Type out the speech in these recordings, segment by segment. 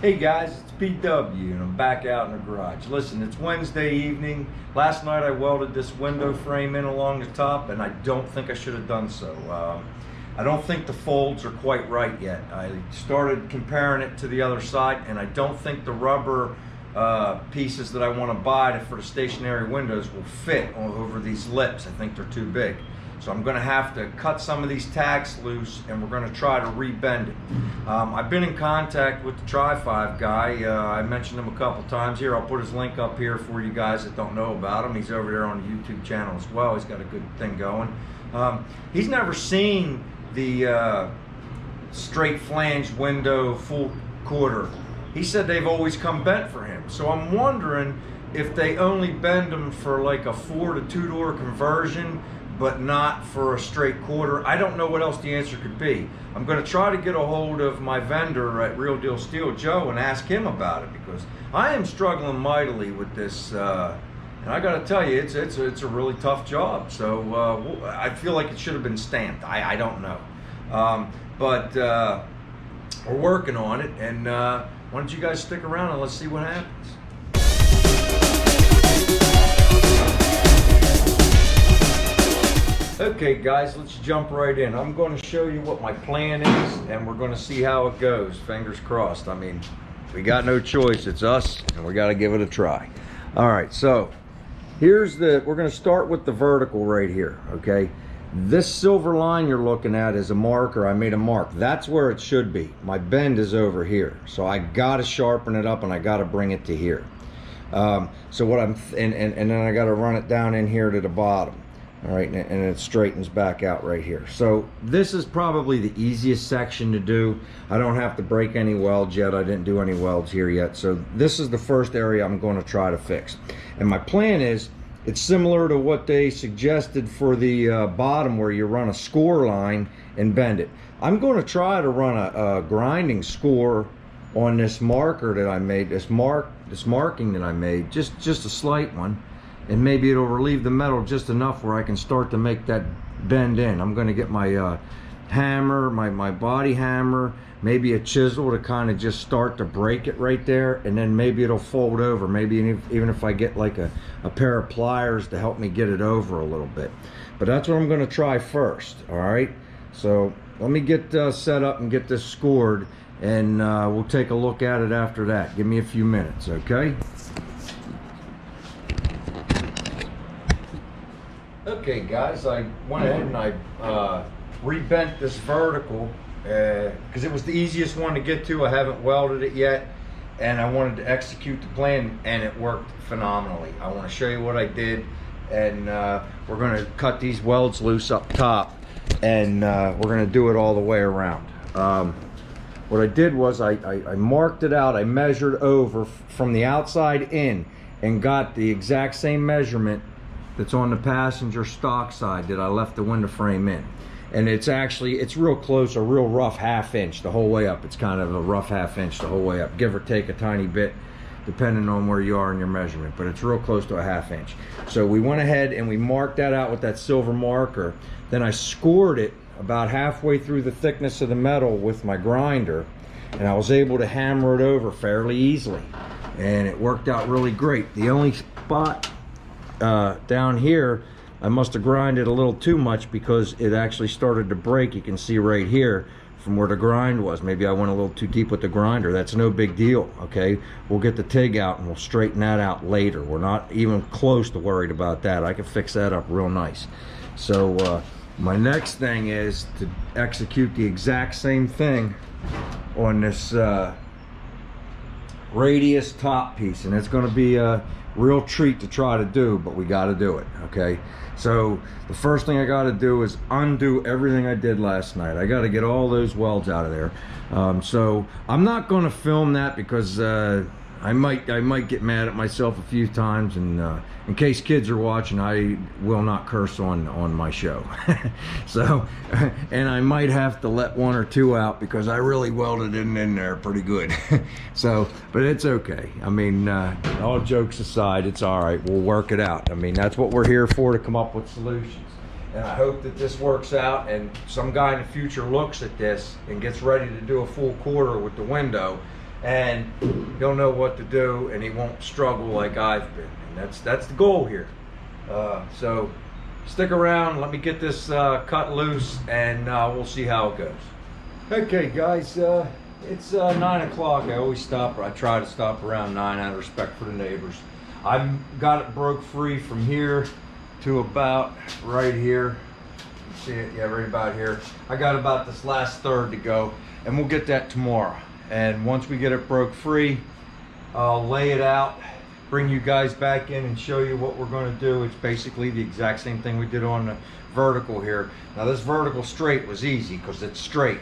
Hey guys, it's PW and I'm back out in the garage. Listen, it's Wednesday evening. Last night I welded this window frame in along the top and I don't think I should have done so. I don't think the folds are quite right yet. I started comparing it to the other side and I don't think the rubber pieces that I want to buy for the stationary windows will fit over these lips. I think they're too big. So I'm going to have to cut some of these tacks loose and we're going to try to rebend it. I've been in contact with the Tri-5 guy. I mentioned him a couple times here. I'll put his link up here for you guys that don't know about him. He's over there on the YouTube channel as well. He's got a good thing going. He's never seen the straight flange window full quarter. He said they've always come bent for him. So I'm wondering if they only bend them for like a 4 to 2 door conversion, but not for a straight quarter. I don't know what else the answer could be. I'm going to try to get a hold of my vendor at Real Deal Steel, Joe, and ask him about it because I am struggling mightily with this. And I got to tell you, it's a really tough job. So I feel like it should have been stamped. I don't know, but we're working on it. And why don't you guys stick around and let's see what happens. Okay guys, let's jump right in. I'm going to show you what my plan is and we're going to see how it goes. Fingers crossed. I mean, we got no choice. It's us and we got to give it a try. All right, so we're going to start with the vertical right here, okay? This silver line you're looking at is a marker. I made a mark. That's where it should be. My bend is over here. So I got to sharpen it up and I got to bring it to here. So what and then I got to run it down in here to the bottom. All right, and it straightens back out right here. So this is probably the easiest section to do. I don't have to break any welds yet. I didn't do any welds here yet. So this is the first area I'm going to try to fix. And my plan is, it's similar to what they suggested for the bottom where you run a score line and bend it. I'm going to try to run a grinding score on this marker that I made, this marking that I made, just a slight one. And maybe it'll relieve the metal just enough where I can start to make that bend in. I'm going to get my hammer, my body hammer, maybe a chisel to kind of just start to break it right there, and then maybe it'll fold over. Maybe even if I get like a pair of pliers to help me get it over a little bit. But that's what I'm going to try first, all right? So let me get set up and get this scored, and we'll take a look at it after that. Give me a few minutes, okay? Okay guys, I went ahead and I rebent this vertical because it was the easiest one to get to. I haven't welded it yet and I wanted to execute the plan and it worked phenomenally. I want to show you what I did, and we're going to cut these welds loose up top and we're going to do it all the way around. What I did was I marked it out. I measured over from the outside in and got the exact same measurement that's on the passenger stock side that I left the window frame in. And it's real close, a real rough ½ the whole way up. It's kind of a rough ½ the whole way up, give or take a tiny bit depending on where you are in your measurement, but it's real close to a ½ So we went ahead and we marked that out with that silver marker. Then I scored it about halfway through the thickness of the metal with my grinder, and I was able to hammer it over fairly easily, and it worked out really great. The only spot down here, I must have grinded a little too much because it actually started to break. You can see right here from where the grind was. Maybe I went a little too deep with the grinder. That's no big deal, okay? We'll get the TIG out and we'll straighten that out later. We're not even close to worried about that. I can fix that up real nice. So my next thing is to execute the exact same thing on this radius top piece, and it's going to be a real treat to try to do, but we got to do it, okay? So the first thing I got to do is undo everything I did last night. I got to get all those welds out of there. So I'm not going to film that because I might get mad at myself a few times, and in case kids are watching, I will not curse on my show. So, and I might have to let 1 or 2 out because I really welded it in there pretty good. So, but it's okay. I mean, all jokes aside, it's all right. We'll work it out. I mean, that's what we're here for, to come up with solutions. And I hope that this works out and some guy in the future looks at this and gets ready to do a full quarter with the window and he'll know what to do, and he won't struggle like I've been. And that's the goal here. So stick around, let me get this cut loose, and we'll see how it goes. Okay guys, it's 9 o'clock. I try to stop around 9 out of respect for the neighbors. I've got it broke free from here to about right here. You see it? Yeah, right about here. I got about this last third to go, and we'll get that tomorrow. And once we get it broke free, I'll lay it out, bring you guys back in and show you what we're going to do. It's basically the exact same thing we did on the vertical here. Now this vertical straight was easy because it's straight.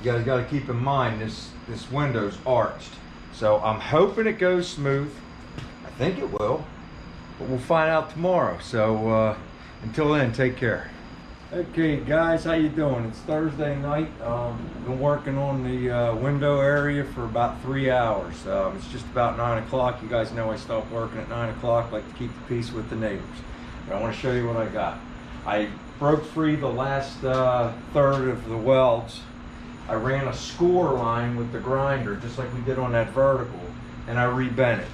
You guys got to keep in mind this window's arched. So I'm hoping it goes smooth. I think it will, but we'll find out tomorrow. So until then, take care. Okay guys, how you doing? It's Thursday night. Been working on the window area for about 3 hours. It's just about 9 o'clock. You guys know I stopped working at 9 o'clock. Like to keep the peace with the neighbors. But I want to show you what I got. I broke free the last third of the welds. I ran a score line with the grinder, just like we did on that vertical, and I rebent it.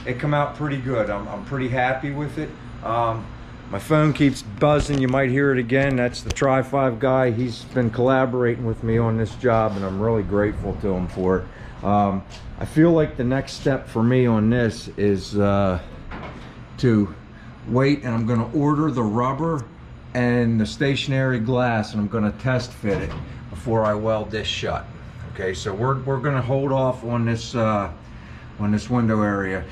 It come out pretty good. I'm pretty happy with it. My phone keeps buzzing. You might hear it again. That's the Tri-5 guy. He's been collaborating with me on this job, and I'm really grateful to him for it. I feel like the next step for me on this is to wait, and I'm going to order the rubber and the stationary glass, and I'm going to test fit it before I weld this shut. Okay, so we're going to hold off on this window area.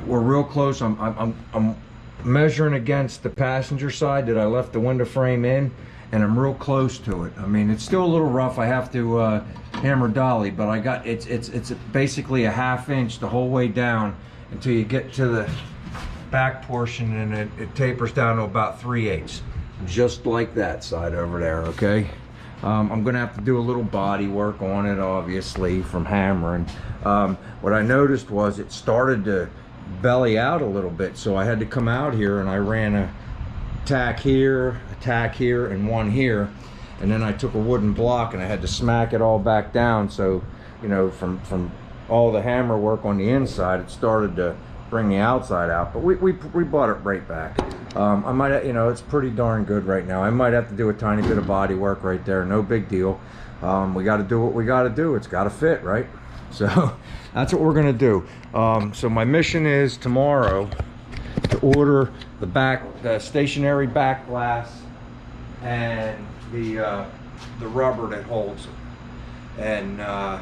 We're real close. I'm measuring against the passenger side that I left the window frame in, and I'm real close to it. I mean, it's still a little rough. I have to hammer dolly, but I got it's basically a ½ inch the whole way down until you get to the back portion, and it tapers down to about 3/8, just like that side over there. Okay. I'm gonna have to do a little body work on it, obviously, from hammering. What I noticed was it started to belly out a little bit, so I had to come out here and I ran a tack here, and one here, and then I took a wooden block and I had to smack it all back down, so you know, from all the hammer work on the inside, it started to bring the outside out, but we brought it right back. I might, you know, it's pretty darn good right now. I might have to do a tiny bit of body work right there, no big deal. We got to do what we got to do. It's got to fit, right? So that's what we're gonna do. So my mission is tomorrow to order the stationary back glass and the rubber that holds it, and I'm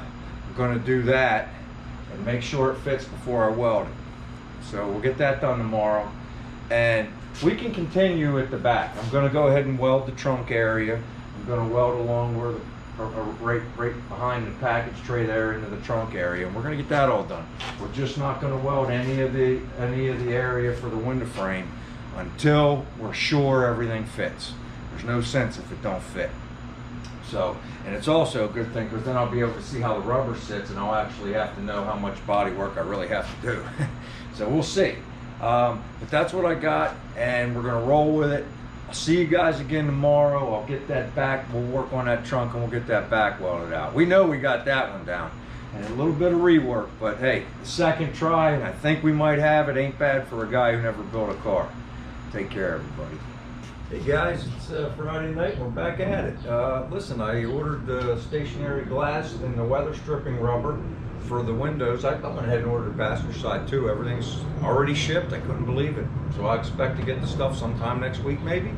gonna do that and make sure it fits before I weld it. So we'll get that done tomorrow, and we can continue at the back. I'm going to go ahead and weld the trunk area. I'm going to weld along where right behind the package tray there into the trunk area, and we're going to get that all done. We're just not going to weld any of the area for the window frame until we're sure everything fits. There's no sense if it don't fit. So, and it's also a good thing because then I'll be able to see how the rubber sits, and I'll actually have to know how much body work I really have to do. So we'll see. But that's what I got, and we're gonna roll with it. I'll see you guys again tomorrow. I'll get that back, we'll work on that trunk, and we'll get that back welded out. We know we got that one down, and a little bit of rework, but hey, the second try, and I think we might have it. Ain't bad for a guy who never built a car. Take care, everybody. Hey guys, it's Friday night, we're back at it. Listen, I ordered the stationary glass and the weather stripping rubber for the windows. I went ahead and ordered passenger side too. Everything's already shipped. I couldn't believe it. So I expect to get the stuff sometime next week maybe.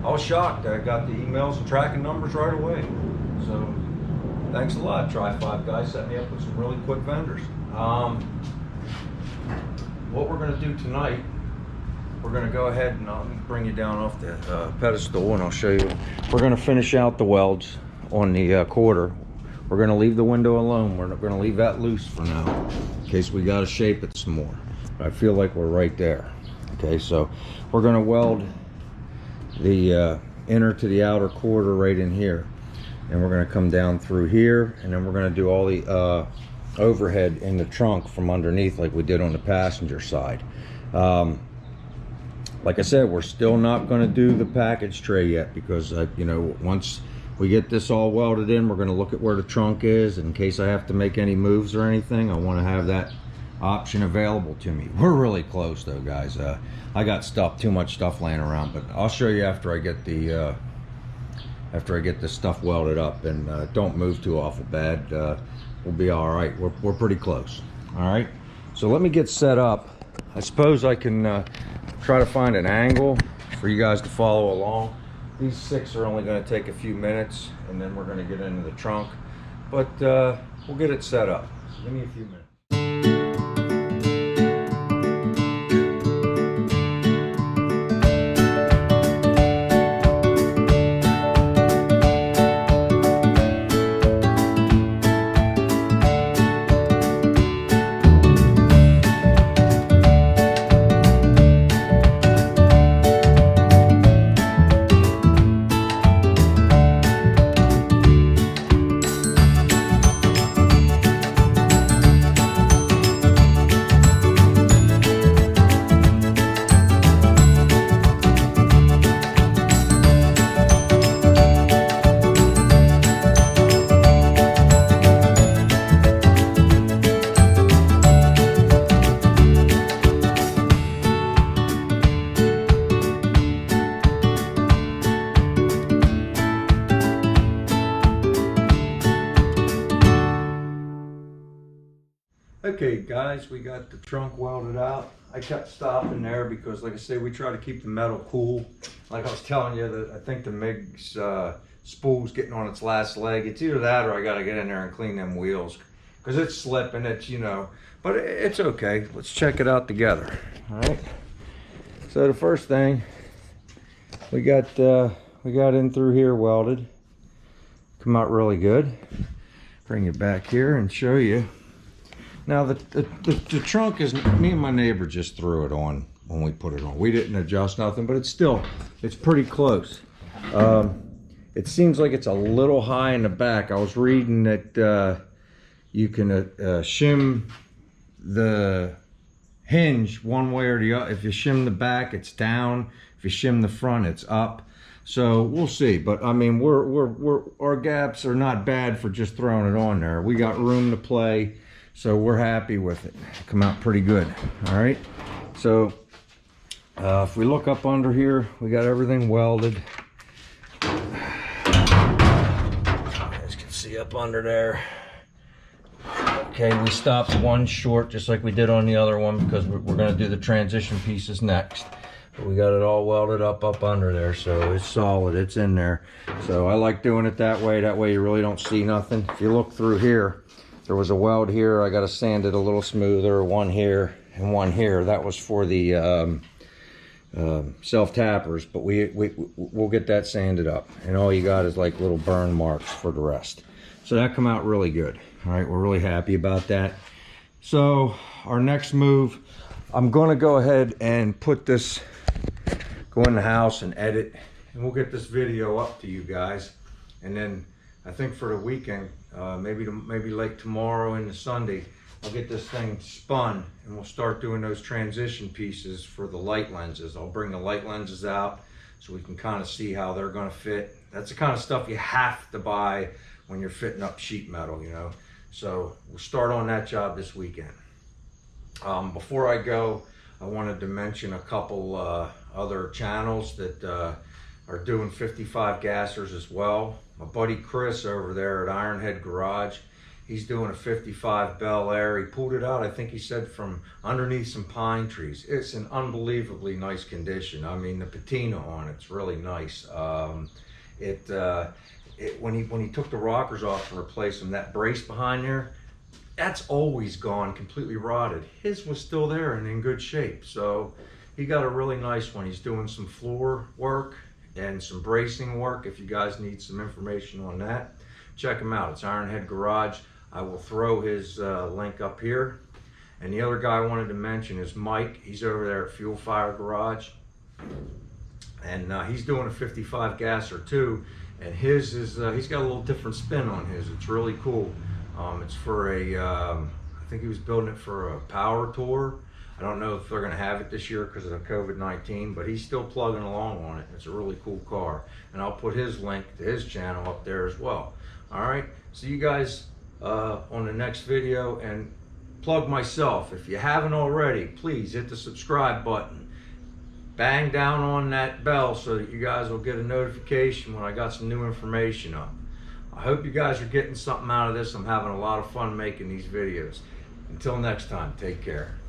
I was shocked. I got the emails and tracking numbers right away. So thanks a lot, Tri-5 guys. Set me up with some really quick vendors. What we're going to do tonight, we're going to go ahead and I'll bring you down off the pedestal, and I'll show you. We're going to finish out the welds on the quarter. We're going to leave the window alone. We're not going to leave that loose for now in case we got to shape it some more. I feel like we're right there. Okay, so we're going to weld the inner to the outer quarter right in here, and we're going to come down through here, and then we're going to do all the overhead in the trunk from underneath like we did on the passenger side. Like I said, we're still not going to do the package tray yet because you know, once we get this all welded in, we're going to look at where the trunk is in case I have to make any moves or anything. I want to have that option available to me. We're really close though, guys. I got too much stuff laying around, but I'll show you after I get the this stuff welded up. And don't move too awful bad. We'll be all right. We're pretty close. All right, so let me get set up. I suppose I can try to find an angle for you guys to follow along. These 6 are only going to take a few minutes, and then we're going to get into the trunk, but we'll get it set up. So give me a few minutes. Okay guys, we got the trunk welded out. I kept stopping there because, like I say, we try to keep the metal cool. Like I was telling you, that I think the MIG's spool's getting on its last leg. It's either that or I gotta get in there and clean them wheels because it's slipping, it's, you know, but it's okay. Let's check it out together. All right, so the first thing, we got in through here welded. Come out really good. Bring it back here and show you. Now the trunk is, me and my neighbor just threw it on when we put it on. We didn't adjust nothing, but it's pretty close. It seems like it's a little high in the back. I was reading that you can shim the hinge one way or the other. If you shim the back, it's down. If you shim the front, it's up. So we'll see. But I mean, our gaps are not bad for just throwing it on there. We got room to play. So we're happy with it. Come out pretty good. All right, so if we look up under here, we got everything welded. You guys can see up under there. Okay, we stopped one short just like we did on the other one because we're going to do the transition pieces next. But we got it all welded up under there, so it's solid, it's in there. So I like doing it that way. That way you really don't see nothing. If you look through here, there was a weld here. I got to sand it a little smoother. One here and one here. That was for the self tappers, but we'll get that sanded up. And all you got is like little burn marks for the rest. So that come out really good. All right, we're really happy about that. So our next move, I'm going to go ahead and go in the house and edit, and we'll get this video up to you guys. And then I think for the weekend, maybe late tomorrow into Sunday, I'll get this thing spun and we'll start doing those transition pieces for the light lenses. I'll bring the light lenses out so we can kind of see how they're going to fit. That's the kind of stuff you have to buy when you're fitting up sheet metal, you know. So we'll start on that job this weekend. Before I go, I wanted to mention a couple other channels that are doing 55 gassers as well. My buddy Chris over there at Ironhead Garage, he's doing a 55 Bel Air. He pulled it out, I think he said, from underneath some pine trees. It's in unbelievably nice condition. I mean, the patina on it's really nice. When he took the rockers off to replace them, that brace behind there, that's always gone, completely rotted. His was still there and in good shape. So he got a really nice one. He's doing some floor work and some bracing work. If you guys need some information on that, check him out. It's Ironhead Garage. I will throw his link up here. And the other guy I wanted to mention is Mike. He's over there at Fuel Fire Garage, and he's doing a 55 gasser too. And his is he's got a little different spin on his. It's really cool. It's for a I think he was building it for a power tour. I don't know if they're going to have it this year because of COVID-19, but he's still plugging along on it. It's a really cool car. And I'll put his link to his channel up there as well. All right, see you guys on the next video, and plug myself. If you haven't already, please hit the subscribe button. Bang down on that bell so that you guys will get a notification when I got some new information up. I hope you guys are getting something out of this. I'm having a lot of fun making these videos. Until next time, take care.